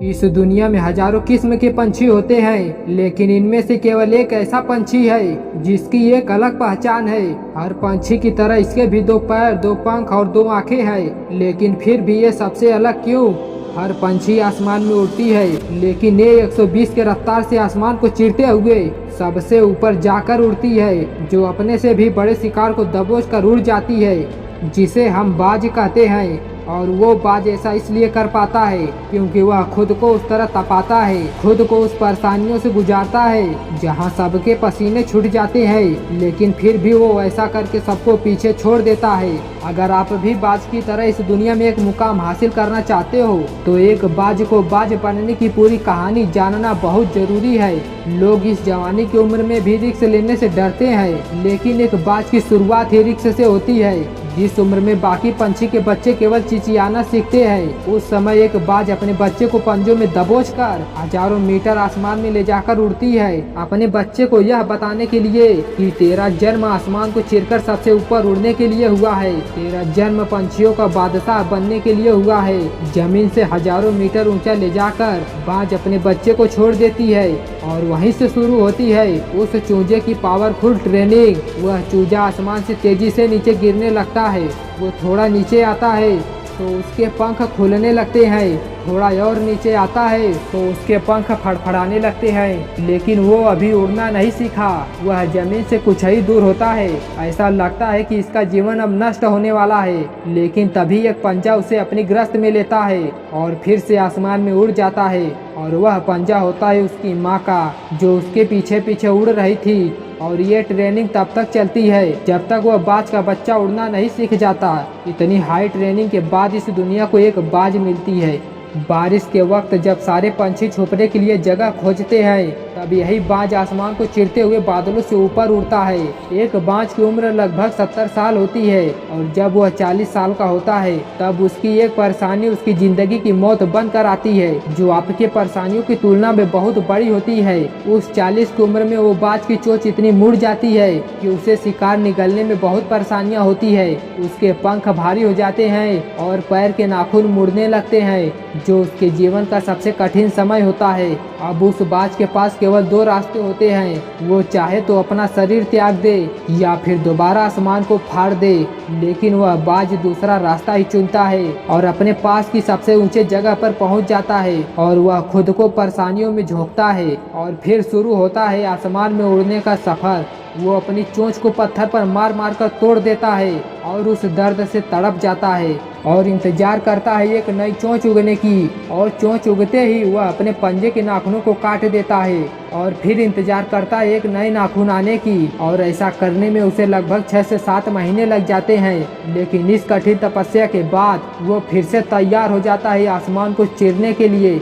इस दुनिया में हजारों किस्म के पंछी होते हैं, लेकिन इनमें से केवल एक ऐसा पंछी है जिसकी एक अलग पहचान है। हर पंछी की तरह इसके भी दो पैर, दो पंख और दो आंखें हैं, लेकिन फिर भी ये सबसे अलग क्यों? हर पंछी आसमान में उड़ती है, लेकिन ये 120 के रफ्तार से आसमान को चीरते हुए सबसे ऊपर जाकर उड़ती है, जो अपने से भी बड़े शिकार को दबोच कर उड़ जाती है, जिसे हम बाज कहते हैं। और वो बाज ऐसा इसलिए कर पाता है क्योंकि वह खुद को उस तरह तपाता है, खुद को उस परेशानियों से गुजारता है जहाँ सबके पसीने छूट जाते हैं, लेकिन फिर भी वो ऐसा करके सबको पीछे छोड़ देता है। अगर आप भी बाज की तरह इस दुनिया में एक मुकाम हासिल करना चाहते हो तो एक बाज को बाज बनने की पूरी कहानी जानना बहुत जरूरी है। लोग इस जवानी की उम्र में भी रिस्क लेने से डरते हैं, लेकिन एक बाज की शुरुआत ही रिस्क से होती है। जिस उम्र में बाकी पंछी के बच्चे केवल चिचियाना सीखते हैं, उस समय एक बाज अपने बच्चे को पंजों में दबोचकर हजारों मीटर आसमान में ले जाकर उड़ती है, अपने बच्चे को यह बताने के लिए कि तेरा जन्म आसमान को चीरकर सबसे ऊपर उड़ने के लिए हुआ है, तेरा जन्म पंछियों का बादशाह बनने के लिए हुआ है। जमीन से हजारों मीटर ऊंचा ले जाकर बाज अपने बच्चे को छोड़ देती है और वहीं से शुरू होती है उस चूजे की पावरफुल ट्रेनिंग। वह चूजा आसमान से तेजी से नीचे गिरने लगता है। वो थोड़ा नीचे आता है तो उसके पंख खुलने लगते हैं, थोड़ा और नीचे आता है तो उसके पंख फड़फड़ाने लगते हैं, लेकिन वो अभी उड़ना नहीं सीखा। वह जमीन से कुछ ही दूर होता है। ऐसा लगता है कि इसका जीवन अब नष्ट होने वाला है, लेकिन तभी एक पंजा उसे अपनी गिरफ्त में लेता है और फिर से आसमान में उड़ जाता है। और वह पंजा होता है उसकी माँ का, जो उसके पीछे पीछे उड़ रही थी। और ये ट्रेनिंग तब तक चलती है जब तक वह बाज का बच्चा उड़ना नहीं सीख जाता। इतनी हाई ट्रेनिंग के बाद इस दुनिया को एक बाज मिलती है। बारिश के वक्त जब सारे पंछी छुपने के लिए जगह खोजते हैं, तब यही बाज आसमान को चीरते हुए बादलों से ऊपर उड़ता है। एक बाज की उम्र लगभग 70 साल होती है और जब वह 40 साल का होता है तब उसकी एक परेशानी उसकी जिंदगी की मौत बनकर आती है, जो आपके परेशानियों की तुलना में बहुत बड़ी होती है। उस 40 की उम्र में वो बाज की चोंच इतनी मुड़ जाती है कि उसे शिकार निगलने में बहुत परेशानियां होती है। उसके पंख भारी हो जाते हैं और पैर के नाखून मुड़ने लगते हैं, जो उसके जीवन का सबसे कठिन समय होता है। अब उस बाज के पास केवल दो रास्ते होते हैं, वो चाहे तो अपना शरीर त्याग दे या फिर दोबारा आसमान को फाड़ दे, लेकिन वह बाज दूसरा रास्ता ही चुनता है और अपने पास की सबसे ऊंचे जगह पर पहुंच जाता है और वह खुद को परेशानियों में झोंकता है और फिर शुरू होता है आसमान में उड़ने का सफर। वो अपनी चोंच को पत्थर पर मार मार कर तोड़ देता है और उस दर्द से तड़प जाता है और इंतजार करता है एक नई चोंच उगने की। और चोंच उगते ही वह अपने पंजे के नाखूनों को काट देता है और फिर इंतजार करता है एक नए नाखून आने की। और ऐसा करने में उसे लगभग 6 से 7 महीने लग जाते हैं, लेकिन इस कठिन तपस्या के बाद वो फिर से तैयार हो जाता है आसमान को चीरने के लिए।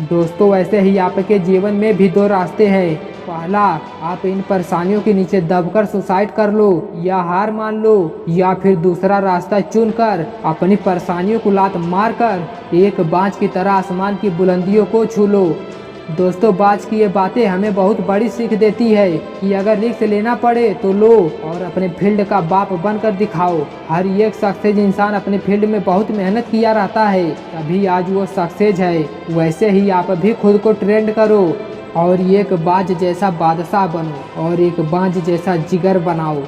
दोस्तों, वैसे ही आपके जीवन में भी दो रास्ते हैं। पहला, आप इन परेशानियों के नीचे दबकर सुसाइड कर लो या हार मान लो, या फिर दूसरा रास्ता चुनकर अपनी परेशानियों को लात मारकर एक बाज की तरह आसमान की बुलंदियों को छू लो। दोस्तों, बाज की ये बातें हमें बहुत बड़ी सीख देती है कि अगर रिस्क लेना पड़े तो लो और अपने फील्ड का बाप बनकर दिखाओ। हर एक सक्सेस इंसान अपने फील्ड में बहुत मेहनत किया रहता है, तभी आज वो सक्सेस है। वैसे ही आप भी खुद को ट्रेंड करो और एक बाज जैसा बादशाह बनो और एक बाज जैसा जिगर बनाओ।